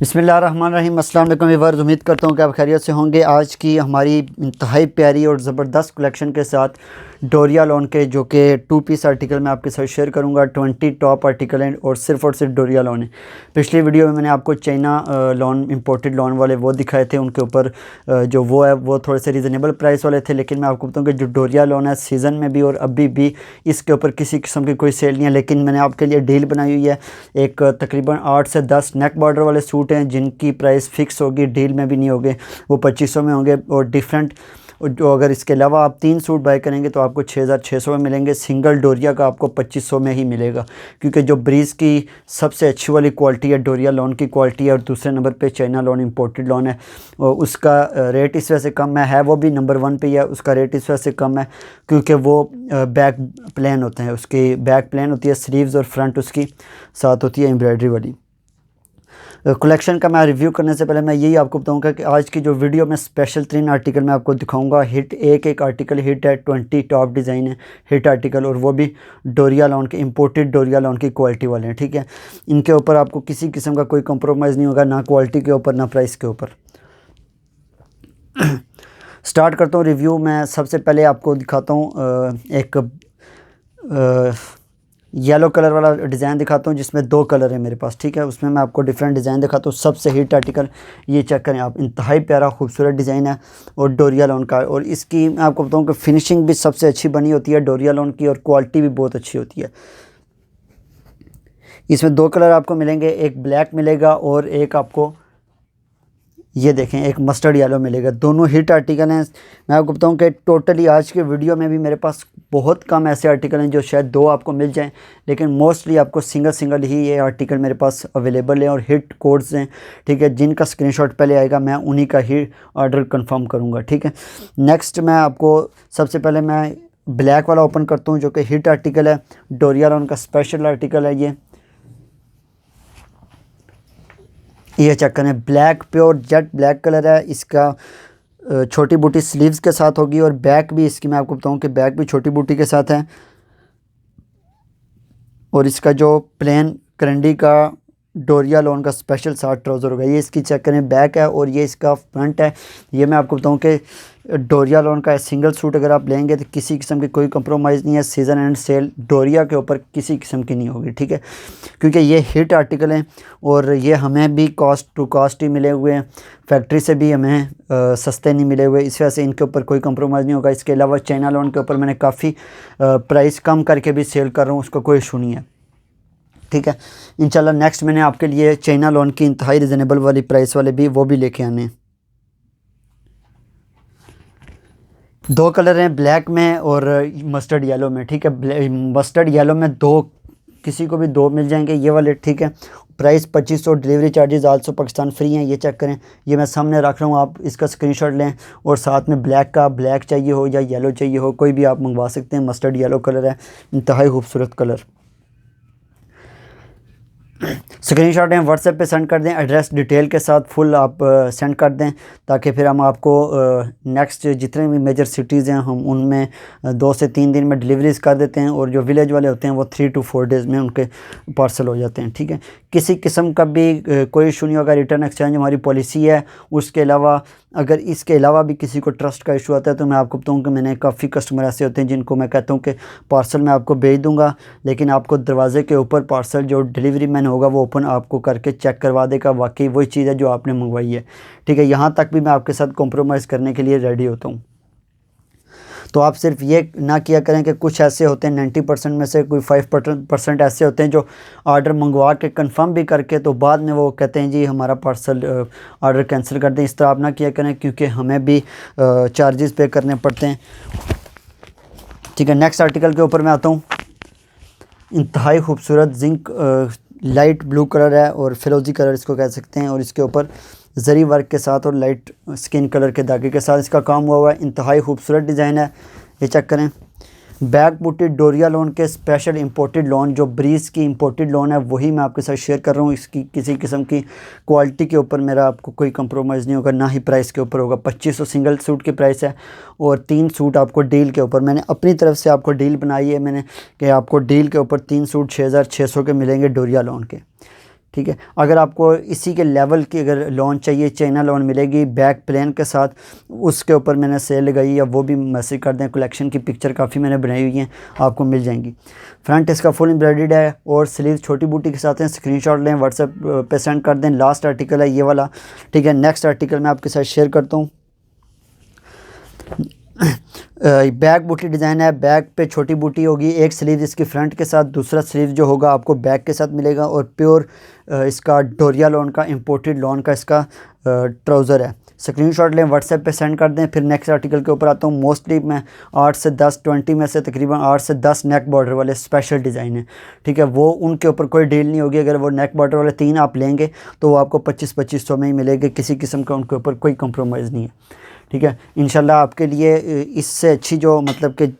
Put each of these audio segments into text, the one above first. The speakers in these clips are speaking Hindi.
बिस्मिल्लाहिर्रहमानिर्रहीम। अस्सलाम वालेकुम व्यूअर्स, उम्मीद करता हूँ कि आप खैरियत से होंगे। आज की हमारी इंतहाई प्यारी और ज़बरदस्त कलेक्शन के साथ डोरिया लॉन के जो कि 2 पीस आर्टिकल मैं आपके साथ शेयर करूँगा। 20 टॉप आर्टिकल हैं और सिर्फ डोरिया लॉन है। पिछली वीडियो में मैंने आपको चाइना लॉन, इंपोर्टेड लॉन वाले वो दिखाए थे। उनके ऊपर जो वो है वो थोड़े से रीज़नेबल प्राइस वाले थे, लेकिन मैं आपको बताऊँ कि जो डोरिया लॉन है सीज़न में भी और अभी भी इसके ऊपर किसी किस्म की कोई सेल नहीं है। लेकिन मैंने आपके लिए डील बनाई हुई है। एक तकरीबन 8 से 10 नेक बॉर्डर वाले सूट हैं जिनकी प्राइस फ़िक्स होगी, डील में भी नहीं होंगे, वो 2500 में होंगे। और डिफरेंट जो अगर इसके अलावा आप 3 सूट बाय करेंगे तो आपको 6600 में मिलेंगे। सिंगल डोरिया का आपको 2500 में ही मिलेगा, क्योंकि जो ब्रीज़ की सबसे अच्छी वाली क्वालिटी है डोरिया लॉन की क्वालिटी है, और दूसरे नंबर पे चाइना लॉन इंपोर्टेड लॉन है। और उसका रेट इस वजह से कम है वो भी नंबर 1 पे ही है। उसका रेट इस वजह से कम है क्योंकि वो बैक प्लेन होते हैं, उसकी बैक प्लेन होती है स्लीव्स, और फ्रंट उसकी साथ होती है एम्ब्रॉयडरी वाली। कलेक्शन का मैं रिव्यू करने से पहले मैं यही आपको बताऊंगा कि आज की जो वीडियो में स्पेशल 3 आर्टिकल मैं आपको दिखाऊंगा। हिट एक आर्टिकल हिट है, 20 टॉप डिज़ाइन है हिट आर्टिकल, और वो भी डोरिया लॉन के, इंपोर्टेड डोरिया लॉन की क्वालिटी वाले हैं। ठीक है, इनके ऊपर आपको किसी किस्म का कोई कंप्रोमाइज़ नहीं होगा, ना क्वालिटी के ऊपर ना प्राइस के ऊपर। स्टार्ट करता हूँ रिव्यू। मैं सबसे पहले आपको दिखाता हूँ एक येलो कलर वाला डिज़ाइन दिखाता हूँ जिसमें 2 कलर है मेरे पास। ठीक है, उसमें मैं आपको डिफरेंट डिज़ाइन दिखाता हूँ। सबसे हिट आर्टिकल ये चेक करें आप, इंतहाई प्यारा खूबसूरत डिज़ाइन है और डोरिया लॉन का। और इसकी मैं आपको बताऊँ कि फिनिशिंग भी सबसे अच्छी बनी होती है डोरिया लॉन की, और क्वालिटी भी बहुत अच्छी होती है। इसमें 2 कलर आपको मिलेंगे, एक ब्लैक मिलेगा और एक आपको ये देखें एक मस्टर्ड येलो मिलेगा। दोनों हिट आर्टिकल हैं। मैं आपको बताऊं कि टोटली आज के वीडियो में भी मेरे पास बहुत कम ऐसे आर्टिकल हैं जो शायद 2 आपको मिल जाएं, लेकिन मोस्टली आपको सिंगल ही ये आर्टिकल मेरे पास अवेलेबल है और हिट कोड्स हैं। ठीक है, जिनका स्क्रीनशॉट पहले आएगा मैं उन्हीं का ही ऑर्डर कंफर्म करूँगा। ठीक है, नेक्स्ट मैं आपको सबसे पहले मैं ब्लैक वाला ओपन करता हूँ जो कि हिट आर्टिकल है, डोरिया लॉन का स्पेशल आर्टिकल है। ये चेक करें, black pure jet black colour है। इसका छोटी बूटी स्लीव्स के साथ होगी, और बैक भी इसकी मैं आपको बताऊं कि बैक भी छोटी बूटी के साथ है। और इसका जो प्लेन करंडी का डोरिया लॉन का स्पेशल साथ ट्राउज़र होगा। ये इसकी चेक करें बैक है, और ये इसका फ्रंट है। ये मैं आपको बताऊं कि डोरिया लॉन का सिंगल सूट अगर आप लेंगे तो किसी किस्म की कोई कंप्रोमाइज़ नहीं है। सीज़न एंड सेल डोरिया के ऊपर किसी किस्म की नहीं होगी। ठीक है, क्योंकि ये हिट आर्टिकल हैं और ये हमें भी कॉस्ट टू कॉस्ट ही मिले हुए हैं, फैक्ट्री से भी हमें सस्ते नहीं मिले हुए। इस वजह से इनके ऊपर कोई कंप्रोमाइज़ नहीं होगा। इसके अलावा चाइना लॉन के ऊपर मैंने काफ़ी प्राइस कम करके भी सेल कर रहा हूँ, उसका कोई इशू नहीं है। ठीक है, इंशाल्लाह नेक्स्ट मैंने आपके लिए चाइना लॉन की इंतहाई रिजनेबल वाली प्राइस वाले भी वो भी लेके आने हैं। 2 कलर हैं, ब्लैक में और मस्टर्ड येलो में। ठीक है, मस्टर्ड येलो में 2, किसी को भी 2 मिल जाएंगे ये वाले। ठीक है, price 2500, delivery charges also Pakistan free हैं। ये चेक करें, ये मैं सामने रख रहा हूँ, आप इसका स्क्रीनशॉट लें। और साथ में ब्लैक चाहिए हो या येलो चाहिए हो, कोई भी आप मंगवा सकते हैं। मस्टर्ड येलो कलर है, इंतहाई खूबसूरत कलर। स्क्रीनशॉट हैं व्हाट्सएप पे सेंड कर दें, एड्रेस डिटेल के साथ फुल आप सेंड कर दें, ताकि फिर हम आपको नेक्स्ट जितने भी मेजर सिटीज़ हैं हम उनमें 2 से 3 दिन में डिलीवरीज कर देते हैं। और जो विलेज वाले होते हैं वो 3 to 4 डेज़ में उनके पार्सल हो जाते हैं। ठीक है, किसी किस्म का भी कोई इशू नहीं होगा। रिटर्न एक्सचेंज हमारी पॉलिसी है। उसके अलावा अगर इसके अलावा भी किसी को ट्रस्ट का इशू आता है तो मैं आपको बताऊँ कि मैंने काफ़ी कस्टमर ऐसे होते हैं जिनको मैं कहता हूँ कि पार्सल मैं आपको भेज दूँगा, लेकिन आपको दरवाजे के ऊपर पार्सल जो डिलीवरी मैन होगा वो ओपन आपको करके चेक करवा देगा वाकई वही चीज़ है जो आपने मंगवाई है। ठीक है, यहाँ तक भी मैं आपके साथ कॉम्प्रोमाइज़ करने के लिए रेडी होता हूँ। तो आप सिर्फ ये ना किया करें कि कुछ ऐसे होते हैं 90% में से कोई 5% ऐसे होते हैं जो ऑर्डर मंगवा के कंफर्म भी करके तो बाद में वो कहते हैं जी हमारा पार्सल ऑर्डर कैंसिल कर दें। इस तरह आप ना किया करें, क्योंकि हमें भी चार्जेस पे करने पड़ते हैं। ठीक है, नेक्स्ट आर्टिकल के ऊपर मैं आता हूँ। इंतहाई खूबसूरत जिंक लाइट ब्लू कलर है और फिरोजी कलर इसको कह सकते हैं, और इसके ऊपर जरी वर्क के साथ और लाइट स्किन कलर के धागे के साथ इसका काम हुआ है। इंतहाई खूबसूरत डिज़ाइन है। ये चेक करें, बैक बूटी डोरिया लॉन के स्पेशल इंपोर्टेड लॉन, जो ब्रीज़ की इंपोर्टेड लॉन है वही मैं आपके साथ शेयर कर रहा हूँ। इसकी किसी किस्म की क्वालिटी के ऊपर मेरा आपको कोई कंप्रोमाइज़ नहीं होगा, ना ही प्राइस के ऊपर होगा। 2500 सिंगल सूट की प्राइस है, और 3 सूट आपको डील के ऊपर मैंने अपनी तरफ से आपको डील बनाई है मैंने कि आपको डील के ऊपर 3 सूट 6600 के मिलेंगे डोरिया लॉन के। ठीक है। अगर आपको इसी के लेवल की अगर लोन चाहिए, चाइना लोन मिलेगी बैक प्लेन के साथ, उसके ऊपर मैंने सेल लगाई है, वो भी मैसेज कर दें। कलेक्शन की पिक्चर काफ़ी मैंने बनाई हुई हैं, आपको मिल जाएंगी। फ्रंट इसका फुल एम्ब्रॉयडर्ड है और स्लीव छोटी बूटी के साथ हैं। स्क्रीनशॉट लें, व्हाट्सएप पे सेंड कर दें। लास्ट आर्टिकल है ये वाला, ठीक है। नेक्स्ट आर्टिकल मैं आपके साथ शेयर करता हूँ। बैक बूटी डिज़ाइन है, बैक पे छोटी बूटी होगी, एक स्लीव इसकी फ्रंट के साथ, दूसरा स्लीव जो होगा आपको बैक के साथ मिलेगा। और प्योर इसका डोरिया लॉन का, इंपोर्टेड लॉन का इसका ट्राउज़र है। स्क्रीनशॉट लें, व्हाट्सएप पे सेंड कर दें। फिर नेक्स्ट आर्टिकल के ऊपर आता हूँ। मोस्टली मैं 8 से 10 20 में से तकरीबन 8 से 10 नेक बॉर्डर वाले स्पेशल डिज़ाइन है, ठीक है। वो उनके ऊपर कोई डील नहीं होगी। अगर वो नेक बॉर्डर वाले 3 आप लेंगे तो वो आपको 2500 में ही मिलेंगे, किसी किस्म का उनके ऊपर कोई कंप्रोमाइज़ नहीं है, ठीक है। इंशाल्लाह आपके लिए इससे अच्छी जो मतलब कि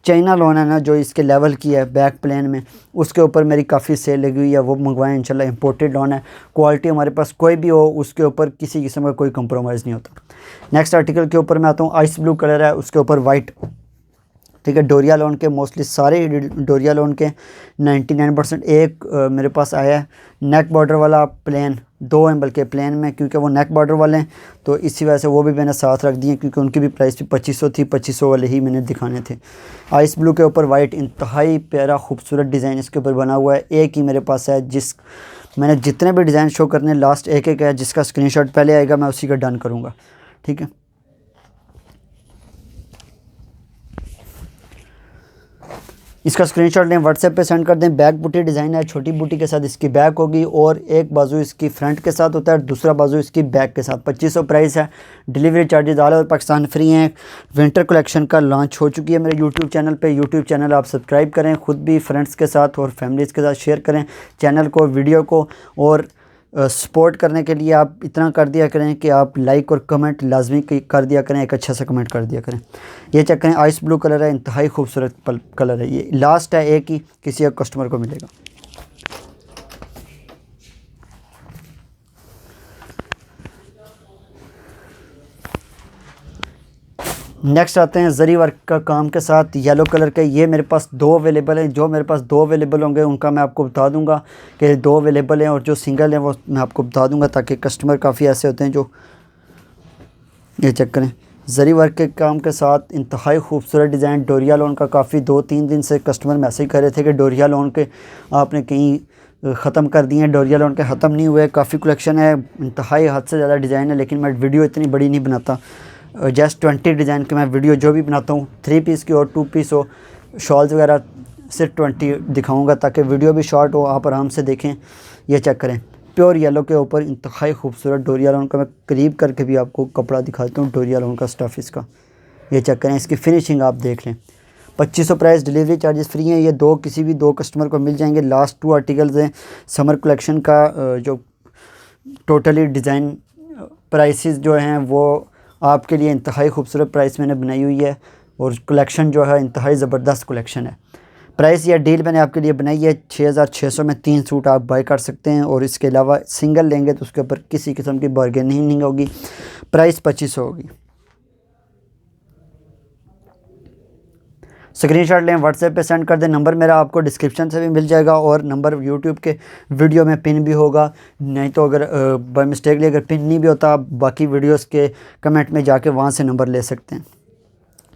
चाइना लोन है ना, जो इसके लेवल की है बैक प्लेन में, उसके ऊपर मेरी काफ़ी सेल लगी हुई है, वो मंगवाएं इंशाल्लाह। इंपोर्टेड लोन है, क्वालिटी हमारे पास कोई भी हो उसके ऊपर किसी किस्म का कोई कंप्रोमाइज़ नहीं होता। नेक्स्ट आर्टिकल के ऊपर मैं आता हूँ। आइस ब्लू कलर है, उसके ऊपर वाइट, ठीक है। डोरिया लोन के मोस्टली सारे डोरिया लोन के 99% एक मेरे पास आया है नेक बॉर्डर वाला प्लेन, 2 हैं बल्कि प्लेन में, क्योंकि वो नेक बॉर्डर वाले हैं तो इसी वजह से वो भी मैंने साथ रख दिए, क्योंकि उनकी भी प्राइस भी 2500 थी। 2500 वाले ही मैंने दिखाने थे। आइस ब्लू के ऊपर वाइट, इंतहाई प्यारा खूबसूरत डिज़ाइन इसके ऊपर बना हुआ है। एक ही मेरे पास है, जिस मैंने जितने भी डिज़ाइन शो करने लास्ट एक एक है, जिसका स्क्रीनशॉट पहले आएगा मैं उसी का डन करूँगा, ठीक है। इसका स्क्रीनशॉट लें, व्हाट्सएप पे सेंड कर दें। बैक बूटी डिज़ाइन है, छोटी बूटी के साथ इसकी बैक होगी और एक बाजू इसकी फ्रंट के साथ होता है, दूसरा बाजू इसकी बैक के साथ। 2500 प्राइस है। Delivery charges all over Pakistan free हैं। विंटर कलेक्शन का लॉन्च हो चुकी है मेरे यूट्यूब चैनल पे। यूट्यूब चैनल आप सब्सक्राइब करें, ख़ुद भी फ्रेंड्स के साथ और फैमिलीज़ के साथ शेयर करें चैनल को, वीडियो को। और सपोर्ट करने के लिए आप इतना कर दिया करें कि आप लाइक और कमेंट लाजमी कर दिया करें, एक अच्छा सा कमेंट कर दिया करें। ये चेक करें, आइस ब्लू कलर है, इंतहाई खूबसूरत कलर है। ये लास्ट है, एक ही किसी एक कस्टमर को मिलेगा। नेक्स्ट आते हैं जरी वर्क का काम के साथ, येलो कलर के। ये मेरे पास 2 अवेलेबल हैं। जो मेरे पास 2 अवेलेबल होंगे उनका मैं आपको बता दूंगा कि 2 अवेलेबल हैं, और जो सिंगल हैं वो मैं आपको बता दूंगा, ताकि कस्टमर काफ़ी ऐसे होते हैं जो, ये चेक करें, जरी वर्क के काम के साथ इंतहाई खूबसूरत डिज़ाइन डोरिया लोन का। काफ़ी 2-3 दिन से कस्टमर मैसेज कर रहे थे कि डोरिया लोन के आपने कहीं ख़त्म कर दिए हैं। डोरिया लोन के ख़त्म नहीं हुए, काफ़ी कलेक्शन है, इंतहाई हद से ज़्यादा डिज़ाइन है, लेकिन मैं वीडियो इतनी बड़ी नहीं बनाता। जस्ट 20 डिज़ाइन के मैं वीडियो जो भी बनाता हूँ, 3 पीस की और 2 पीस हो, शॉल्स वगैरह, सिर्फ 20 दिखाऊंगा ताकि वीडियो भी शॉर्ट हो, आप आराम से देखें। ये चेक करें, प्योर येलो के ऊपर इंतहाई खूबसूरत डोरिया लोन का। मैं करीब करके भी आपको कपड़ा दिखाता हूँ, डोरिया लोन का स्टफ़ इसका। ये चेक करें, इसकी फिनिशिंग आप देख लें। 2500 प्राइस, डिलीवरी चार्जेस फ्री हैं। ये किसी भी दो कस्टमर को मिल जाएंगे। लास्ट 2 आर्टिकल्स हैं समर कलेक्शन का, जो टोटली डिज़ाइन प्राइसेस जो हैं वो आपके लिए इंतहाई खूबसूरत प्राइस मैंने बनाई हुई है, और कलेक्शन जो है इंतहाई ज़बरदस्त कलेक्शन है। प्राइस या डील मैंने आपके लिए बनाई है 6600 में 3 सूट आप बाय कर सकते हैं, और इसके अलावा सिंगल लेंगे तो उसके ऊपर किसी किस्म की बार्गेनिंग नहीं होगी। प्राइस 2500 होगी। स्क्रीनशॉट लें, व्हाट्सएप पे सेंड कर दें। नंबर मेरा आपको डिस्क्रिप्शन से भी मिल जाएगा, और नंबर यूट्यूब के वीडियो में पिन भी होगा। नहीं तो अगर बाय मिस्टेकली अगर पिन नहीं भी होता, आप बाकी वीडियोस के कमेंट में जाके वहाँ से नंबर ले सकते हैं।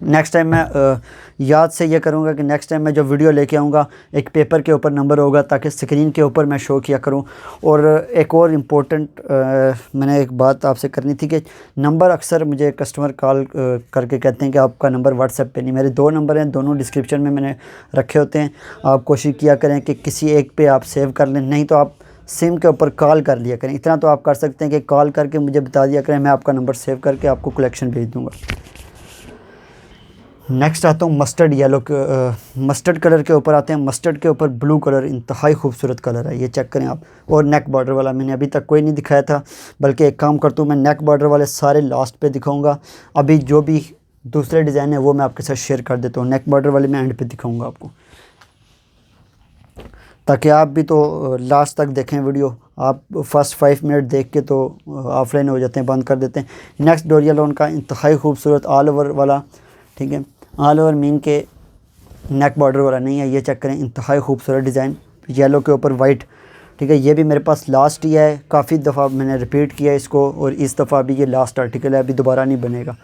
नेक्स्ट टाइम मैं याद से ये करूँगा कि नेक्स्ट टाइम मैं जो वीडियो लेके आऊँगा एक पेपर के ऊपर नंबर होगा, ताकि स्क्रीन के ऊपर मैं शो किया करूँ। और एक और इम्पोर्टेंट मैंने एक बात आपसे करनी थी कि नंबर अक्सर मुझे कस्टमर कॉल करके कहते हैं कि आपका नंबर व्हाट्सएप पे नहीं। मेरे 2 नंबर हैं, दोनों डिस्क्रिप्शन में मैंने रखे होते हैं। आप कोशिश किया करें कि किसी एक पे आप सेव कर लें, नहीं तो आप सिम के ऊपर कॉल कर लिया करें। इतना तो आप कर सकते हैं कि कॉल करके मुझे बता दिया करें, मैं आपका नंबर सेव करके आपको कलेक्शन भेज दूँगा। नेक्स्ट आता हूँ मस्टर्ड येलो के, मस्टर्ड कलर के ऊपर आते हैं। मस्टर्ड के ऊपर ब्लू कलर, इंतहाई खूबसूरत कलर है। ये चेक करें आप। और नेक बॉर्डर वाला मैंने अभी तक कोई नहीं दिखाया था, बल्कि एक काम करता हूँ, मैं नेक बॉर्डर वाले सारे लास्ट पे दिखाऊंगा। अभी जो भी दूसरे डिज़ाइन है वो मैं आपके साथ शेयर कर देता हूँ। नेक बॉर्डर वाले मैं एंड पे दिखाऊँगा आपको, ताकि आप भी तो लास्ट तक देखें वीडियो। आप फर्स्ट 5 मिनट देख के तो ऑफलाइन हो जाते हैं, बंद कर देते हैं। नेक्स्ट डोरिया लोन का इंतहाई खूबसूरत ऑल ओवर वाला, ठीक है, ऑल ओवर मीन के नेक बॉर्डर वाला नहीं है। ये चेक करें, इंतहाई खूबसूरत डिज़ाइन, येलो के ऊपर वाइट ठीक है। ये भी मेरे पास लास्ट ही है, काफ़ी दफ़ा मैंने रिपीट किया इसको और इस दफ़ा भी ये लास्ट आर्टिकल है, अभी दोबारा नहीं बनेगा।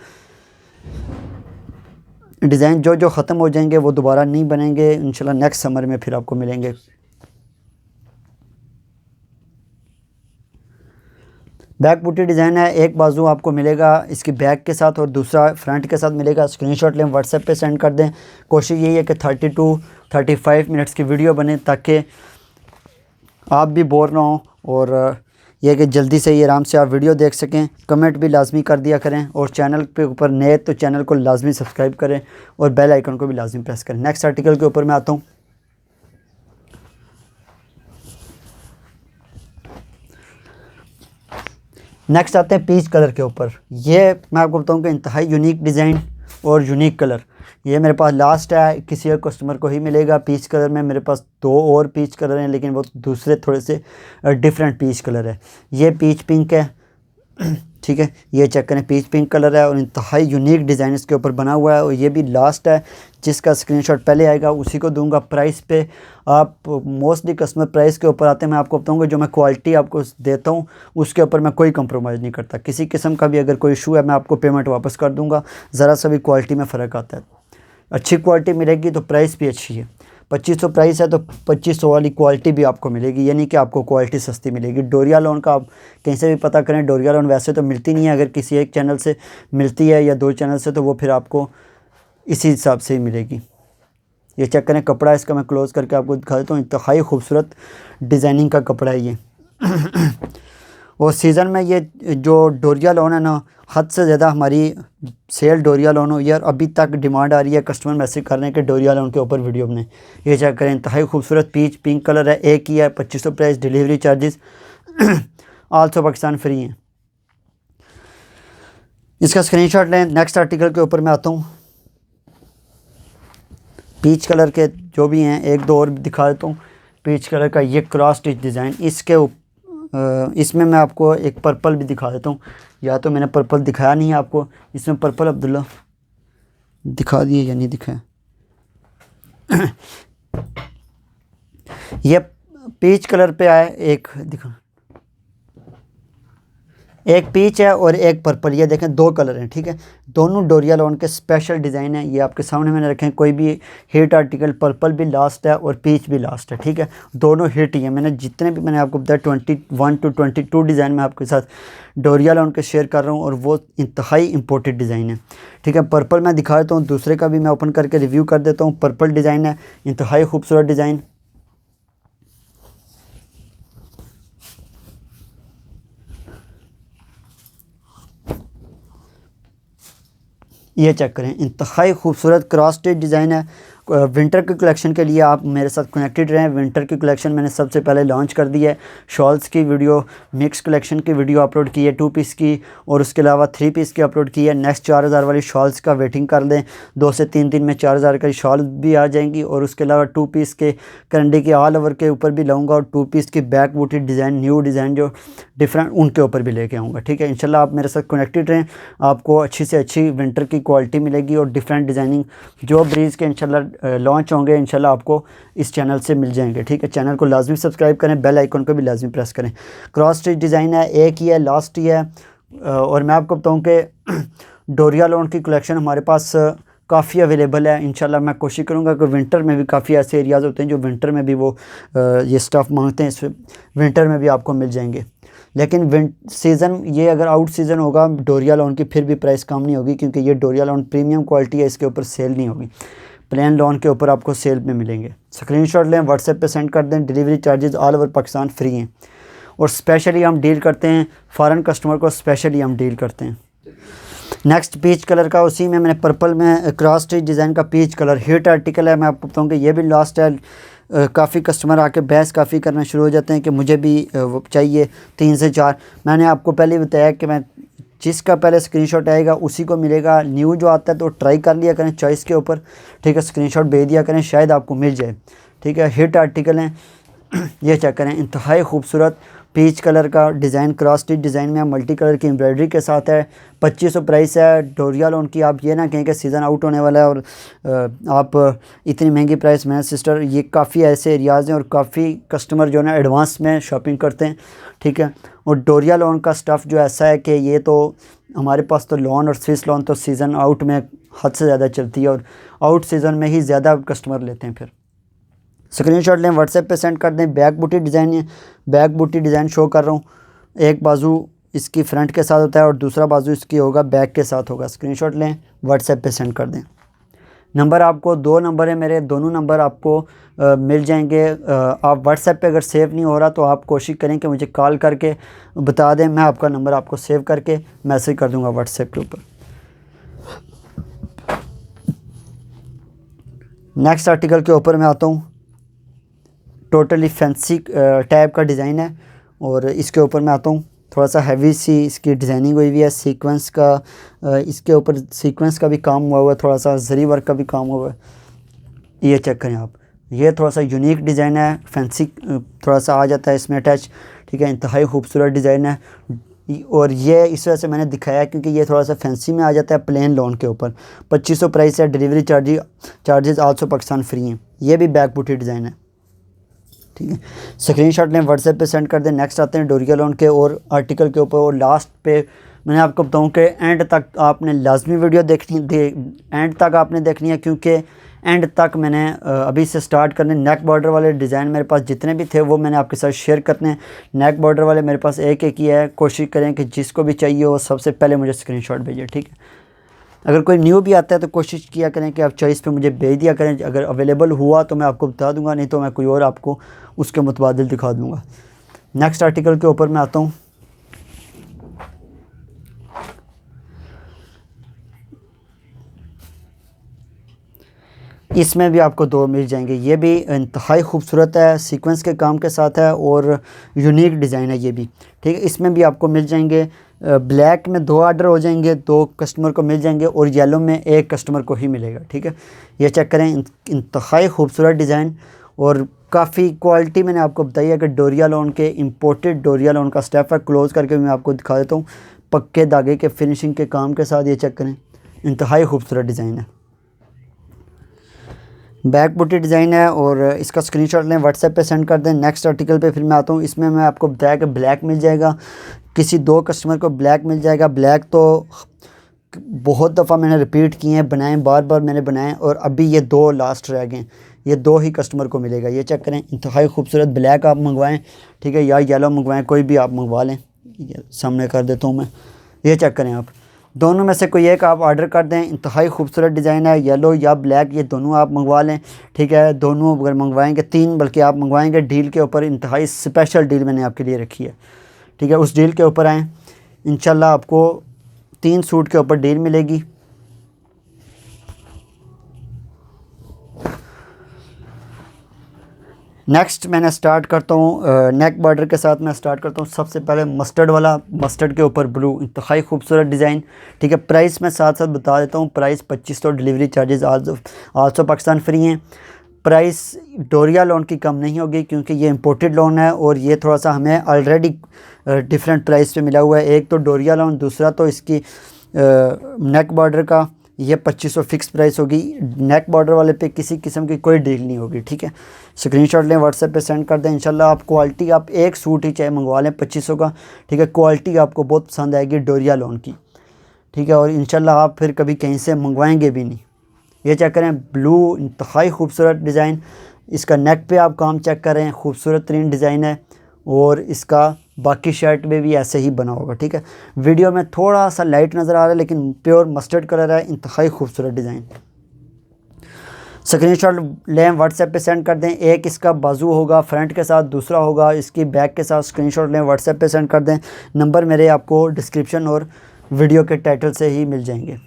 डिज़ाइन जो जो ख़त्म हो जाएंगे वो दोबारा नहीं बनेंगे, इंशाल्लाह नेक्स्ट समर में फिर आपको मिलेंगे। बैक बूटी डिज़ाइन है, एक बाजू आपको मिलेगा इसकी बैक के साथ और दूसरा फ्रंट के साथ मिलेगा। स्क्रीनशॉट लें, व्हाट्सएप पे सेंड कर दें। कोशिश यही है कि 32-35 मिनट्स की वीडियो बने ताकि आप भी बोर ना हो और यह कि जल्दी से ये आराम से आप वीडियो देख सकें। कमेंट भी लाजमी कर दिया करें और चैनल पे ऊपर नए तो चैनल को लाजमी सब्सक्राइब करें और बेल आइकन को भी लाजमी प्रेस करें। नेक्स्ट आर्टिकल के ऊपर मैं आता हूँ। नेक्स्ट आते हैं पीच कलर के ऊपर। ये मैं आपको बताऊँ कि इंतहाई यूनिक डिज़ाइन और यूनिक कलर। ये मेरे पास लास्ट है, किसी एक कस्टमर को ही मिलेगा पीच कलर में। मेरे पास 2 और पीच कलर हैं लेकिन वो दूसरे थोड़े से डिफरेंट पीच कलर है। ये पीच पिंक है, ठीक है। ये चेक करें, पीच पिंक कलर है और इंतहाई यूनिक डिज़ाइन इसके ऊपर बना हुआ है और ये भी लास्ट है। जिसका स्क्रीनशॉट पहले आएगा उसी को दूंगा। प्राइस पे आप मोस्टली कस्टमर प्राइस के ऊपर आते हैं। मैं आपको बताऊंगा जो मैं क्वालिटी आपको देता हूँ उसके ऊपर मैं कोई कंप्रोमाइज़ नहीं करता। किसी किस्म का भी अगर कोई इशू है मैं आपको पेमेंट वापस कर दूँगा। ज़रा सा भी क्वालिटी में फ़र्क आता है। अच्छी क्वालिटी मिलेगी तो प्राइस भी अच्छी है। 2500 प्राइस है तो 2500 वाली क्वालिटी भी आपको मिलेगी, यानी कि आपको क्वालिटी सस्ती मिलेगी। डोरिया लोन का आप कहीं से भी पता करें, डोरिया लोन वैसे तो मिलती नहीं है। अगर किसी एक चैनल से मिलती है या 2 चैनल से तो वो फिर आपको इसी हिसाब से ही मिलेगी। ये चेक करें, कपड़ा इसका मैं क्लोज़ करके आपको दिखा देता हूँ। इंतहाई खूबसूरत डिज़ाइनिंग का कपड़ा है ये। और सीज़न में ये जो डोरिया लोन है ना, हद से ज़्यादा हमारी सेल डोरिया लोन हुई है और अभी तक डिमांड आ रही है, कस्टमर मैसेज कर रहे हैं कि डोरिया लोन के ऊपर वीडियो बने। ये चेक करें, इंतहाई खूबसूरत पीच पिंक कलर है। एक ही है, 2500 price, delivery charges also Pakistan free हैं। इसका स्क्रीनशॉट लें। नेक्स्ट आर्टिकल के ऊपर मैं आता हूँ। पीच कलर के जो भी हैं, 1-2 और दिखा देता हूँ। पीच कलर का ये क्रॉस स्टिच डिज़ाइन, इसमें मैं आपको एक पर्पल भी दिखा देता हूँ। या तो मैंने पर्पल दिखाया नहीं है आपको, इसमें पर्पल अब्दुल्ला दिखा दिए या नहीं दिखाया। ये पीच कलर पे आया, एक दिखा, एक पीच है और एक पर्पल। ये देखें 2 कलर हैं, ठीक है। दोनों डोरिया लोन के स्पेशल डिज़ाइन है। ये आपके सामने मैंने रखे हैं। कोई भी हिट आर्टिकल, पर्पल भी लास्ट है और पीच भी लास्ट है, ठीक है। दोनों हिट ही हैं। मैंने जितने भी मैंने आपको बताया 21 to 22 डिज़ाइन में आपके साथ डोरिया लोन के शेयर कर रहा हूँ और वो इंतहाई इंपोर्टेड डिज़ाइन है, ठीक है। पर्पल मैं दिखा देता हूँ, दूसरे का भी मैं ओपन करके रिव्यू कर देता हूँ। पर्पल डिज़ाइन है, इंतहाई खूबसूरत डिज़ाइन। ये चेक करें, इंतहाई खूबसूरत क्रॉस स्टिच डिज़ाइन है। विंटर की कलेक्शन के लिए आप मेरे साथ कनेक्टेड रहें। विंटर की कलेक्शन मैंने सबसे पहले लॉन्च कर दी है। शॉल्स की वीडियो, मिक्स कलेक्शन की वीडियो अपलोड की है 2 पीस की, और उसके अलावा 3 पीस की अपलोड की है। नेक्स्ट 4000 वाली शॉल्स का वेटिंग कर दें, 2 से 3 दिन में 4000 की शॉल भी आ जाएंगी। और उसके अलावा 2 पीस के करंडी के ऑल ओवर के ऊपर भी लाऊंगा और 2 पीस की बैक बूटी डिज़ाइन, न्यू डिज़ाइन जो डिफरेंट, उनके ऊपर भी लेके आऊँगा, ठीक है। इंशाल्लाह आप मेरे साथ कनेक्टेड रहें, आपको अच्छी से अच्छी विंटर की क्वालिटी मिलेगी और डिफरेंट डिज़ाइनिंग जो ब्रीज़ के इंशाल्लाह लॉन्च होंगे इंशाल्लाह आपको इस चैनल से मिल जाएंगे, ठीक है। चैनल को लाजमी सब्सक्राइब करें, बेल आइकन को भी लाजमी प्रेस करें। क्रॉस स्टिच डिज़ाइन है, एक ही है, लास्ट ही है। और मैं आपको बताऊं कि डोरिया लोन की कलेक्शन हमारे पास काफ़ी अवेलेबल है। इंशाल्लाह मैं कोशिश करूंगा कि विंटर में भी काफ़ी ऐसे एरियाज़ होते हैं जो विंटर में भी वो ये स्टफ़ मांगते हैं, इस विंटर में भी आपको मिल जाएंगे। लेकिन सीज़न ये अगर आउट सीज़न होगा डोरिया लोन की, फिर भी प्राइस कम नहीं होगी क्योंकि ये डोरिया लोन प्रीमियम क्वालिटी है, इसके ऊपर सेल नहीं होगी। प्लेन लोन के ऊपर आपको सेल में मिलेंगे। स्क्रीनशॉट लें, व्हाट्सएप पे सेंड कर दें। Delivery charges all over Pakistan free हैं और स्पेशली हम डील करते हैं फ़ॉरेन कस्टमर को, स्पेशली हम डील करते हैं। नेक्स्ट पीच कलर का, उसी में मैंने पर्पल में क्रॉस स्टिच डिज़ाइन का पीच कलर हिट आर्टिकल है। मैं आपको बताऊँ कि ये भी लास्ट है। काफ़ी कस्टमर आके बहस काफ़ी करना शुरू हो जाते हैं कि मुझे भी चाहिए 3 से 4। मैंने आपको पहले बताया कि मैं जिसका पहले स्क्रीनशॉट आएगा उसी को मिलेगा। न्यू जो आता है तो ट्राई कर लिया करें चॉइस के ऊपर, ठीक है। स्क्रीनशॉट भेज दिया करें, शायद आपको मिल जाए, ठीक है। हिट आर्टिकल हैं, ये चेक करें, इंतहाई खूबसूरत पीच कलर का डिज़ाइन, क्रॉस स्टिच डिज़ाइन में मल्टी कलर की एम्ब्रॉयडरी के साथ है। 2500 प्राइस है। डोरिया लोन की आप ये ना कहें कि सीज़न आउट होने वाला है और आप इतनी महंगी प्राइस में सिस्टर, ये काफ़ी ऐसे एरियाज़ हैं और काफ़ी कस्टमर जो है ना एडवांस में शॉपिंग करते हैं, ठीक है। और डोरिया लोन का स्टफ़ जो ऐसा है कि ये तो हमारे पास तो लोन और स्विस लोन तो सीज़न आउट में हद से ज़्यादा चलती है और आउट सीज़न में ही ज़्यादा कस्टमर लेते हैं। फिर स्क्रीनशॉट लें, व्हाट्सएप पे सेंड कर दें। बैक बूटी डिज़ाइन है, बैक बूटी डिज़ाइन शो कर रहा हूँ। एक बाजू इसकी फ्रंट के साथ होता है और दूसरा बाजू इसकी होगा बैक के साथ होगा। स्क्रीनशॉट लें, व्हाट्सएप पे सेंड कर दें। नंबर आपको 2 नंबर है मेरे, दोनों नंबर आपको मिल जाएंगे। आप व्हाट्सएप पे अगर सेव नहीं हो रहा तो आप कोशिश करें कि मुझे कॉल करके बता दें, मैं आपका नंबर आपको सेव करके मैसेज कर दूंगा व्हाट्सएप के ऊपर। नेक्स्ट आर्टिकल के ऊपर मैं आता हूँ। टोटली फैंसी टाइप का डिज़ाइन है और इसके ऊपर मैं आता हूँ। थोड़ा सा हैवी सी इसकी डिज़ाइनिंग हुई हुई है, सीक्वेंस का इसके ऊपर सीक्वेंस का भी काम हुआ हुआ है, थोड़ा सा जरी वर्क का भी काम हुआ है। ये चेक करें आप, ये थोड़ा सा यूनिक डिज़ाइन है, फैंसी थोड़ा सा आ जाता है इसमें अटैच, ठीक है। इंतहाई खूबसूरत डिज़ाइन है और ये इस वजह से मैंने दिखाया क्योंकि ये थोड़ा सा फैंसी में आ जाता है प्लेन लोन के ऊपर। 2500 प्राइस है। Delivery charges also Pakistan free हैं। ये भी बैक बूटी डिज़ाइन है, ठीक है। स्क्रीनशॉट लें, व्हाट्सएप पे सेंड कर दें। नेक्स्ट आते हैं डोरिया लोन के और आर्टिकल के ऊपर। और लास्ट पे मैंने आपको बताऊं कि एंड तक आपने लाजमी वीडियो देखनी, एंड तक आपने देखनी है क्योंकि एंड तक मैंने अभी से स्टार्ट करने। नेक बॉर्डर वाले डिज़ाइन मेरे पास जितने भी थे वो मैंने आपके साथ शेयर करने हैं। नेक बॉर्डर वाले मेरे पास एक ही है। कोशिश करें कि जिसको भी चाहिए हो सबसे पहले मुझे स्क्रीनशॉट भेजिए, ठीक है। अगर कोई न्यू भी आता है तो कोशिश किया करें कि आप चॉइस पे मुझे भेज दिया करें। अगर अवेलेबल हुआ तो मैं आपको बता दूंगा, नहीं तो मैं कोई और आपको उसके मुतबादिल दिखा दूंगा। नेक्स्ट आर्टिकल के ऊपर मैं आता हूँ। इसमें भी आपको 2 मिल जाएंगे। ये भी इंतहाई खूबसूरत है, सीक्वेंस के काम के साथ है और यूनिक डिज़ाइन है ये भी, ठीक है। इसमें भी आपको मिल जाएंगे। ब्लैक में 2 ऑर्डर हो जाएंगे, 2 कस्टमर को मिल जाएंगे और येलो में 1 कस्टमर को ही मिलेगा, ठीक है। ये चेक करें, इंतहाई खूबसूरत डिज़ाइन और काफ़ी क्वालिटी मैंने आपको बताई है कि डोरिया लोन के इम्पोर्टेड डोरिया लोन का स्टेप है। क्लोज़ करके मैं आपको दिखा देता हूँ पक्के धागे के फिनिशिंग के काम के साथ। ये चेक करें, इंतहाई खूबसूरत डिज़ाइन है, बैक बूटी डिज़ाइन है और इसका स्क्रीनशॉट लें, व्हाट्सएप पे सेंड कर दें। नेक्स्ट आर्टिकल पे फिर मैं आता हूँ। इसमें मैं आपको बताया कि ब्लैक मिल जाएगा, किसी 2 कस्टमर को ब्लैक मिल जाएगा। ब्लैक तो बहुत दफ़ा मैंने रिपीट किए हैं, बनाए बार बार मैंने बनाए और अभी ये 2 लास्ट रह गए। ये 2 ही कस्टमर को मिलेगा। ये चेक करें, इंतहाई खूबसूरत ब्लैक आप मंगवाएं, ठीक है, या येलो मंगवाएं, कोई भी आप मंगवा लें। सामने कर देता हूँ मैं। ये चेक करें आप, दोनों में से कोई एक आप ऑर्डर कर दें। इंतहाई खूबसूरत डिज़ाइन है, येलो या ब्लैक, ये दोनों आप मंगवा लें, ठीक है। दोनों अगर मंगवाएंगे 3 बल्कि आप मंगवाएंगे डील के ऊपर। इंतहाई स्पेशल डील मैंने आपके लिए रखी है, ठीक है। उस डील के ऊपर आएँ, इंशाल्लाह आपको 3 सूट के ऊपर डील मिलेगी। नेक्स्ट मैंने स्टार्ट करता हूँ नेक बॉर्डर के साथ। मैं स्टार्ट करता हूँ सबसे पहले मस्टर्ड वाला, मस्टर्ड के ऊपर ब्लू, इंतहाई खूबसूरत डिज़ाइन, ठीक है। प्राइस मैं साथ साथ बता देता हूँ। Price 2500, delivery charges also Pakistan free हैं। प्राइस डोरिया लोन की कम नहीं होगी क्योंकि ये इंपोर्टेड लोन है और ये थोड़ा सा हमें ऑलरेडी डिफरेंट प्राइस पे मिला हुआ है। एक तो डोरिया लोन, दूसरा तो इसकी नेक बॉर्डर का ये 2500 फिक्स प्राइस होगी। नेक बॉर्डर वाले पे किसी किस्म की कोई डील नहीं होगी, ठीक है। स्क्रीनशॉट लें, व्हाट्सएप पे सेंड कर दें। इंशाल्लाह आप क्वालिटी, आप एक सूट ही चाहे मंगवा लें 2500 का, ठीक है। क्वालिटी आपको बहुत पसंद आएगी डोरिया लोन की, ठीक है। और इंशाल्लाह आप फिर कभी कहीं से मंगवाएंगे भी नहीं। ये चेक करें, ब्लू, इंतहाई खूबसूरत डिज़ाइन। इसका नेक पे आप काम चेक करें, खूबसूरत तरीन डिज़ाइन है और इसका बाकी शर्ट में भी ऐसे ही बना होगा, ठीक है। वीडियो में थोड़ा सा लाइट नज़र आ रहा है लेकिन प्योर मस्टर्ड कलर है, इंतहाई खूबसूरत डिज़ाइन। स्क्रीनशॉट लें, व्हाट्सएप पे सेंड कर दें। एक इसका बाजू होगा फ्रंट के साथ, दूसरा होगा इसकी बैक के साथ। स्क्रीनशॉट लें, व्हाट्सएप पे सेंड कर दें। नंबर मेरे आपको डिस्क्रिप्शन और वीडियो के टाइटल से ही मिल जाएंगे।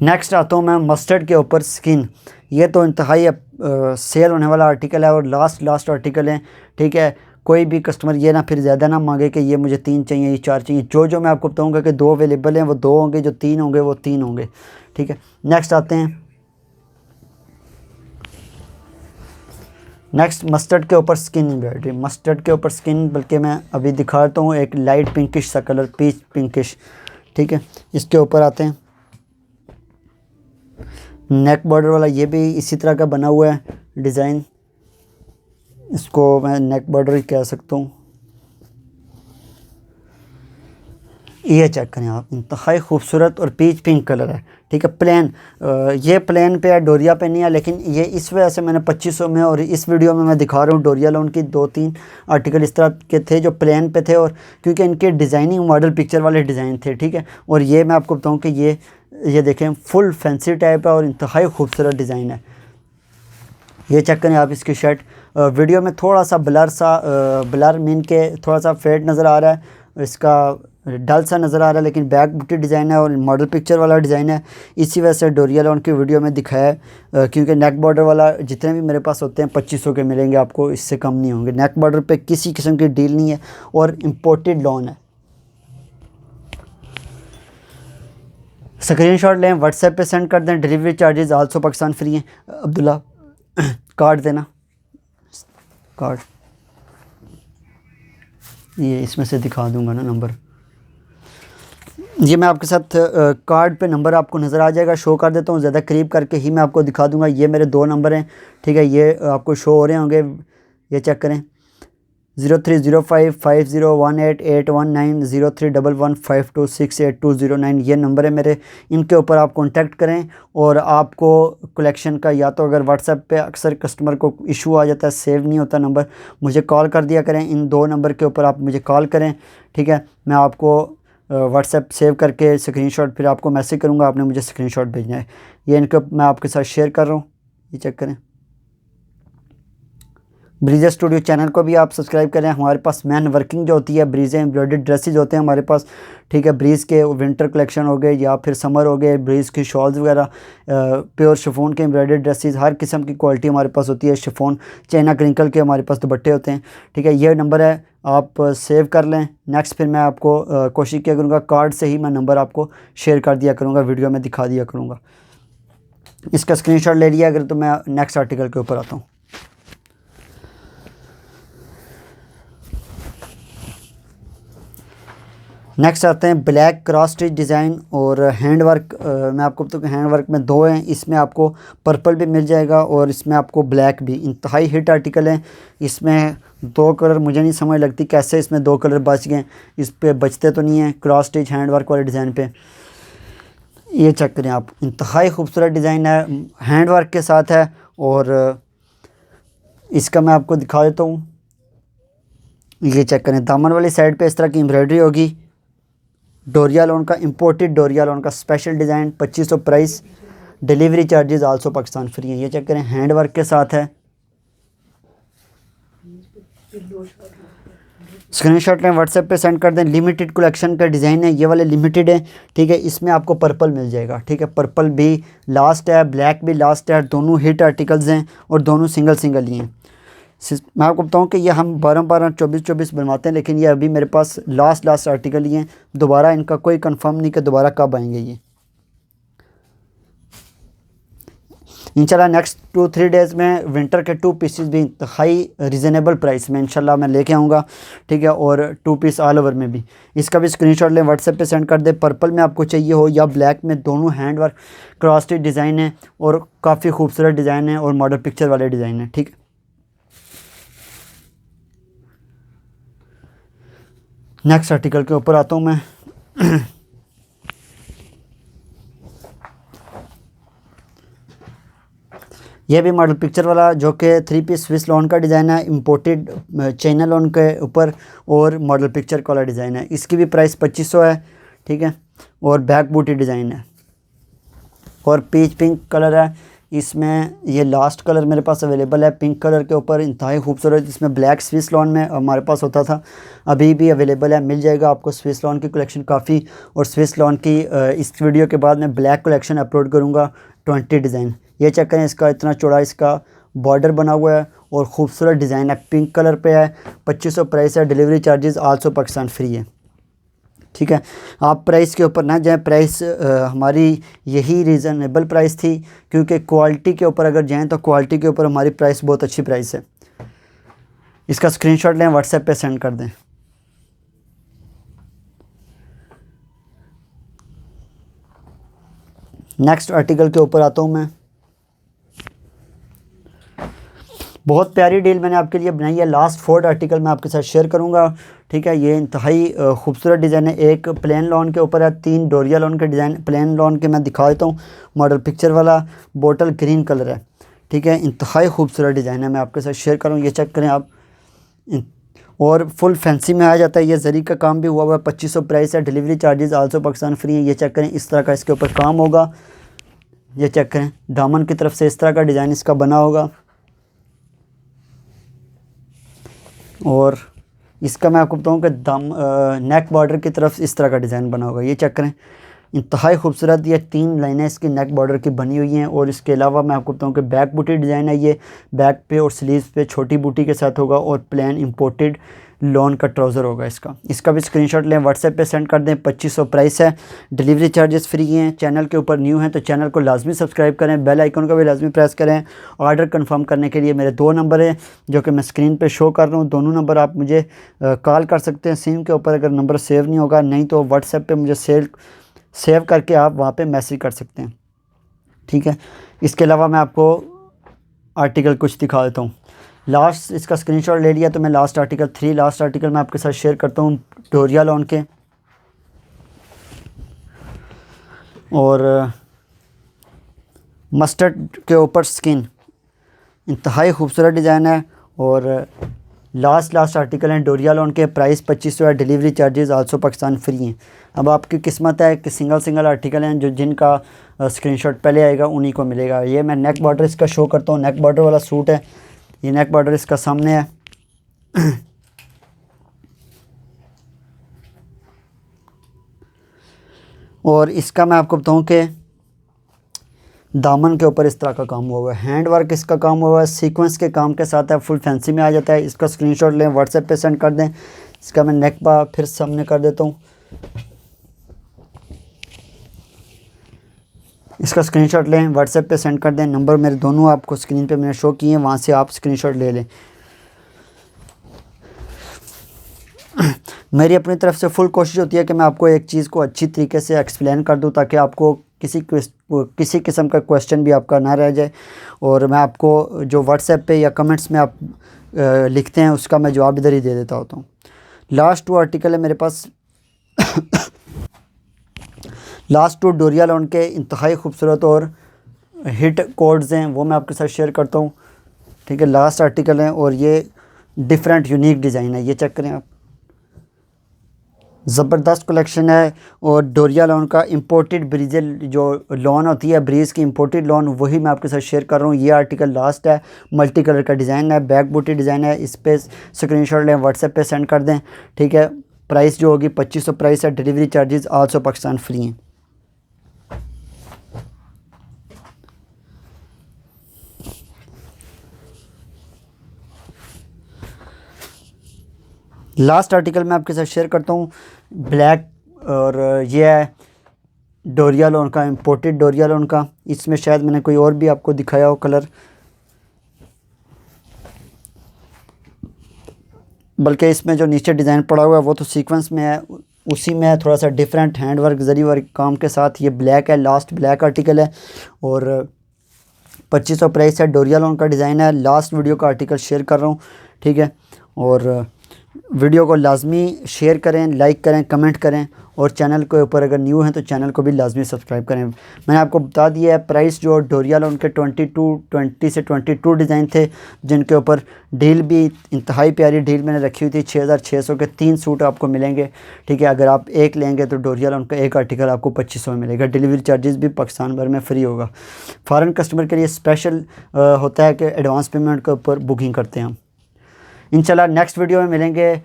नेक्स्ट आता हूँ मैं मस्टर्ड के ऊपर स्किन। ये तो इंतहाई सेल होने वाला आर्टिकल है और लास्ट आर्टिकल है, ठीक है। कोई भी कस्टमर ये ना फिर ज़्यादा ना मांगे कि ये मुझे 3 चाहिए, ये 4 चाहिए। जो मैं आपको बताऊंगा कि 2 अवेलेबल हैं वो 2 होंगे, जो 3 होंगे वो 3 होंगे, ठीक है। नेक्स्ट आते हैं, नेक्स्ट मस्टर्ड के ऊपर स्किन एम्ब्रॉयडरी, मस्टर्ड के ऊपर स्किन, बल्कि मैं अभी दिखाता हूँ एक लाइट पिंकिश सा कलर, पीच पिंकिश, ठीक है। इसके ऊपर आते हैं नेक बॉर्डर वाला, ये भी इसी तरह का बना हुआ है डिज़ाइन, इसको मैं नेक बॉर्डर ही कह सकता हूँ। ये चेक करें आप, इंतहाई खूबसूरत और पीच पिंक कलर है, ठीक है। प्लेन, ये प्लेन पे है, डोरिया पे नहीं है, लेकिन ये इस वजह से मैंने 2500 में, और इस वीडियो में मैं दिखा रहा हूँ डोरिया लोन की 2-3 आर्टिकल इस तरह के थे जो प्लेन पे थे, और क्योंकि इनके डिज़ाइनिंग मॉडल पिक्चर वाले डिज़ाइन थे, ठीक है। और ये मैं आपको बताऊँ कि ये देखें फुल फैंसी टाइप है और इंतहाई खूबसूरत डिज़ाइन है। ये चेक करें आप इसकी शर्ट, वीडियो में थोड़ा सा ब्लर मीन के थोड़ा सा फेड नज़र आ रहा है, इसका डल सा नज़र आ रहा है, लेकिन बैक बूटी डिज़ाइन है और मॉडल पिक्चर वाला डिज़ाइन है। इसी वजह से डोरिया लोन की वीडियो में दिखाया है, क्योंकि नेक बॉर्डर वाला जितने भी मेरे पास होते हैं 2500 के मिलेंगे आपको, इससे कम नहीं होंगे। नेक बॉर्डर पे किसी किस्म की डील नहीं है और इम्पोर्टेड लोन है। स्क्रीनशॉट लें, व्हाट्सएप पे सेंड कर दें, delivery charges also Pakistan free हैं। अब्दुल्ला कार्ड देना, कार्ड ये इसमें से दिखा दूंगा ना नंबर, ये मैं आपके साथ कार्ड पे नंबर आपको नज़र आ जाएगा, शो कर देता हूँ, ज़्यादा करीब करके ही मैं आपको दिखा दूंगा। ये मेरे 2 नंबर हैं, ठीक है, ये आपको शो हो रहे होंगे, ये चेक करें 030550188190 031152682009, ये नंबर है मेरे। इनके ऊपर आप कांटेक्ट करें, और आपको कलेक्शन का, या तो अगर व्हाट्सएप पे अक्सर कस्टमर को इशू आ जाता है, सेव नहीं होता नंबर, मुझे कॉल कर दिया करें। इन 2 नंबर के ऊपर आप मुझे कॉल करें, ठीक है। मैं आपको व्हाट्सएप सेव करके स्क्रीनशॉट फिर आपको मैसेज करूँगा, आपने मुझे स्क्रीनशॉट भेजना है। ये इनके मैं आपके साथ शेयर कर रहा हूँ, ये चेक करें। ब्रीजे स्टूडियो चैनल को भी आप सब्सक्राइब करें। हमारे पास मैन वर्किंग जो होती है, ब्रीजे एम्ब्रॉयडर्ड ड्रेसेज होते हैं हमारे पास, ठीक है। ब्रीज़ के विंटर कलेक्शन हो गए या फिर समर हो गए, ब्रीज़ की शॉल्स वगैरह, प्योर शिफॉन के एम्ब्रॉयडर्ड ड्रेसेस, हर किस्म की क्वालिटी हमारे पास होती है। शिफॉन चाइना क्रिंकल के हमारे पास दुपट्टे होते हैं, ठीक है। ये नंबर है, आप सेव कर लें। नेक्स्ट फिर मैं आपको कोशिश किया करूँगा कार्ड से ही मैं नंबर आपको शेयर कर दिया करूँगा, वीडियो में दिखा दिया करूँगा। इसका स्क्रीनशॉट ले लिया अगर, तो मैं नेक्स्ट आर्टिकल के ऊपर आता हूँ। नेक्स्ट आते हैं ब्लैक क्रॉस स्टिच डिज़ाइन और हैंड वर्क। मैं आपको बताऊँ हैंड वर्क में 2 हैं, इसमें आपको पर्पल भी मिल जाएगा और इसमें आपको ब्लैक भी। इंतहाई हिट आर्टिकल है, इसमें 2 कलर मुझे नहीं समझ लगती कैसे इसमें 2 कलर बच गए, इस पे बचते तो नहीं हैं क्रॉस स्टिच हैंड वर्क वाले डिज़ाइन पे। ये चेक करें आप, इंतहाई खूबसूरत डिज़ाइन है, हैंड वर्क के साथ है, और इसका मैं आपको दिखा देता हूँ। ये चेक करें, दामन वाली साइड पे इस तरह की एम्ब्रॉयडरी होगी, डोरिया लोन का, इंपोर्टेड डोरिया लोन का special design, 2500 price, delivery charges also Pakistan free है। ये चेक करें, हैंड वर्क के साथ है। स्क्रीनशॉट लें, व्हाट्सएप पे सेंड कर दें। लिमिटेड कलेक्शन का डिज़ाइन है, ये वाले लिमिटेड है, ठीक है। इसमें आपको पर्पल मिल जाएगा, ठीक है। पर्पल भी लास्ट है, ब्लैक भी लास्ट है, दोनों हिट आर्टिकल्स हैं और दोनों सिंगल ही हैं। मैं आपको बताऊं कि ये हम 12-12, 24-24 बनवाते हैं, लेकिन ये अभी मेरे पास लास्ट आर्टिकल ही हैं, दोबारा इनका कोई कंफर्म नहीं कि दोबारा कब आएंगे ये। इंशाल्लाह नेक्स्ट 2-3 डेज़ में विंटर के 2 पीसेस भी हाई रिजनेबल प्राइस में इंशाल्लाह मैं लेके आऊँगा, ठीक है। और 2 पीस ऑल ओवर में भी, इसका भी स्क्रीनशॉट लें, व्हाट्सएप पे सेंड कर दे। पर्पल में आपको चाहिए हो या ब्लैक में, दोनों hand work cross stitch design है और काफ़ी खूबसूरत डिज़ाइन है और मॉडल पिक्चर वाले डिज़ाइन है, ठीक है। नेक्स्ट आर्टिकल के ऊपर आता हूँ मैं। यह भी मॉडल पिक्चर वाला, जो कि 3 पीस स्विस लोन का डिज़ाइन है, इंपोर्टेड चाइना लोन के ऊपर और मॉडल पिक्चर का वाला डिज़ाइन है। इसकी भी प्राइस 2500 है, ठीक है। और बैक बूटी डिज़ाइन है और पीच पिंक कलर है। इसमें ये लास्ट कलर मेरे पास अवेलेबल है, पिंक कलर के ऊपर, इंतहाई खूबसूरत। इसमें ब्लैक स्विस लॉन में हमारे पास होता था, अभी भी अवेलेबल है, मिल जाएगा आपको। स्विस लॉन की कलेक्शन काफ़ी, और स्विस लॉन की इस वीडियो के बाद मैं ब्लैक कलेक्शन अपलोड करूँगा, 20 डिज़ाइन। ये चेक करें, इसका इतना चौड़ा इसका बॉर्डर बना हुआ है और ख़ूबसूरत डिज़ाइन है, पिंक कलर पे है। 2500 प्राइस है, delivery charges also Pakistan free है, ठीक है। आप प्राइस के ऊपर ना जाएं, प्राइस हमारी यही रीज़नेबल प्राइस थी, क्योंकि क्वालिटी के ऊपर अगर जाएं तो क्वालिटी के ऊपर हमारी प्राइस बहुत अच्छी प्राइस है। इसका स्क्रीनशॉट लें, व्हाट्सएप पे सेंड कर दें। नेक्स्ट आर्टिकल के ऊपर आता हूँ मैं। बहुत प्यारी डील मैंने आपके लिए बनाई है। लास्ट 4 आर्टिकल मैं आपके साथ शेयर करूंगा, ठीक है। ये इंतहाई खूबसूरत डिज़ाइन है। एक प्लेन लॉन के ऊपर है, 3 डोरिया लॉन के डिज़ाइन। प्लेन लॉन के मैं दिखा देता हूँ, मॉडल पिक्चर वाला बोटल ग्रीन कलर है, ठीक है। इंतहाई खूबसूरत डिज़ाइन है, मैं आपके साथ शेयर करूँ, ये चेक करें आप। और फुल फैंसी में आ जाता है, ये जरी का काम भी हुआ हुआ है। 2500 प्राइस है, delivery charges also Pakistan free है। ये चेक करें, इस तरह का इसके ऊपर काम होगा। ये चेक करें, दामन की तरफ से इस तरह का डिज़ाइन इसका बना होगा। और इसका मैं आपको बताऊँ कि नेक बॉर्डर की तरफ इस तरह का डिज़ाइन बना होगा। ये चेक करें, इंतहाई खूबसूरत। ये 3 लाइनें इसकी नेक बॉर्डर की बनी हुई हैं। और इसके अलावा मैं आपको बताऊँ कि बैक बूटी डिज़ाइन है। ये बैक पे और स्लीव्स पे छोटी बूटी के साथ होगा और प्लेन इंपोर्टेड लॉन का ट्राउज़र होगा इसका भी स्क्रीनशॉट लें, व्हाट्सएप पे सेंड कर दें। 2500 प्राइस है, डिलीवरी चार्जेस फ्री हैं। चैनल के ऊपर न्यू हैं तो चैनल को लाजमी सब्सक्राइब करें, बेल आइकन को भी लाजमी प्रेस करें। ऑर्डर कंफर्म करने के लिए मेरे 2 नंबर हैं जो कि मैं स्क्रीन पे शो कर रहा हूँ। दोनों नंबर आप मुझे कॉल कर सकते हैं सिम के ऊपर, अगर नंबर सेव नहीं होगा, नहीं तो व्हाट्सएप पर मुझे सेव करके आप वहाँ पर मैसेज कर सकते हैं, ठीक है। इसके अलावा मैं आपको आर्टिकल कुछ दिखा देता हूँ। लास्ट इसका स्क्रीनशॉट ले लिया तो मैं लास्ट आर्टिकल मैं आपके साथ शेयर करता हूँ, डोरिया लॉन के। और मस्टर्ड के ऊपर स्किन, इंतहाई खूबसूरत डिज़ाइन है। और लास्ट आर्टिकल हैं डोरिया लॉन के, प्राइस 2500 है, delivery charges also Pakistan free हैं। अब आपकी किस्मत है कि सिंगल आर्टिकल हैं जो जिनका स्क्रीनशॉट पहले आएगा उन्हीं को मिलेगा। ये मैं नेक बॉर्डर इसका शो करता हूँ, नेक बॉर्डर वाला सूट है। ये नेक बॉर्डर इसका सामने है। और इसका मैं आपको बताऊं कि दामन के ऊपर इस तरह का काम हुआ है, हैंड वर्क इसका काम हुआ है, सीक्वेंस के काम के साथ है, फुल फैंसी में आ जाता है। इसका स्क्रीनशॉट लें, व्हाट्सएप पे सेंड कर दें। इसका मैं नेक पा फिर सामने कर देता हूँ। इसका स्क्रीनशॉट लें, व्हाट्सएप पे सेंड कर दें। नंबर मेरे दोनों आपको स्क्रीन पे मैंने शो किए हैं, वहाँ से आप स्क्रीनशॉट ले लें। मेरी अपनी तरफ से फुल कोशिश होती है कि मैं आपको एक चीज़ को अच्छी तरीके से एक्सप्लेन कर दूं ताकि आपको किसी किस्म का क्वेश्चन भी आपका ना रह जाए। और मैं आपको जो व्हाट्सएप पे या कमेंट्स में आप लिखते हैं उसका मैं जवाब इधर ही दे देता होता हूँ। लास्ट 2 आर्टिकल है मेरे पास। लास्ट 2 डोरिया लॉन के इंतहाई खूबसूरत और हिट कोड्स हैं, वो मैं आपके साथ शेयर करता हूँ, ठीक है। लास्ट आर्टिकल हैं और ये डिफरेंट यूनिक डिज़ाइन है। ये चेक करें आप, ज़बरदस्त कलेक्शन है। और डोरिया लॉन का इंपोर्टेड ब्रीजेल जो लॉन होती है, ब्रीज़ की इंपोर्टेड लॉन, वही मैं आपके साथ शेयर कर रहा हूँ। ये आर्टिकल लास्ट है, मल्टी कलर का डिज़ाइन है, बैक बूटी डिज़ाइन है। इस पर स्क्रीनशॉट लें, व्हाट्सएप पे सेंड कर दें, ठीक है। प्राइस जो होगी 2500 प्राइस है, delivery charges also Pakistan free हैं। लास्ट आर्टिकल मैं आपके साथ शेयर करता हूँ, ब्लैक। और ये है डोरिया लॉन का, इंपोर्टेड डोरिया लॉन का। इसमें शायद मैंने कोई और भी आपको दिखाया हो कलर, बल्कि इसमें जो नीचे डिज़ाइन पड़ा हुआ है वो तो सीक्वेंस में है, उसी में थोड़ा सा डिफरेंट हैंड वर्क जरी वर्क काम के साथ। ये ब्लैक है, लास्ट ब्लैक आर्टिकल है और 2500 प्राइस है। डोरिया लॉन का डिज़ाइन है। लास्ट वीडियो का आर्टिकल शेयर कर रहा हूँ, ठीक है। और वीडियो को लाजमी शेयर करें, लाइक करें, कमेंट करें। और चैनल के ऊपर अगर न्यू हैं तो चैनल को भी लाजमी सब्सक्राइब करें। मैंने आपको बता दिया है प्राइस जो डोरिया लॉन के 20 से 22 डिज़ाइन थे, जिनके ऊपर डील भी इंतहाई प्यारी डील मैंने रखी हुई थी। 6600 के 3 सूट आपको मिलेंगे, ठीक है। अगर आप एक लेंगे तो डोरिया लॉन का एक आर्टिकल आपको 2500 में मिलेगा। डिलीवरी चार्जेस भी पाकिस्तान भर में फ्री होगा। फ़ॉरेन कस्टमर के लिए स्पेशल होता है कि एडवांस पेमेंट के ऊपर बुकिंग करते हैं हम। इंशाल्लाह नेक्स्ट वीडियो में मिलेंगे।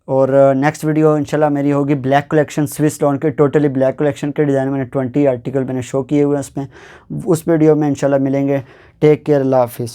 और नेक्स्ट वीडियो इंशाल्लाह मेरी होगी ब्लैक कलेक्शन, स्विस लॉन के टोटली ब्लैक कलेक्शन के डिज़ाइन मैंने 20 आर्टिकल मैंने शो किए हुए हैं उसमें। उस वीडियो में इंशाल्लाह मिलेंगे। टेक केयर, अल्लाह हाफिज़।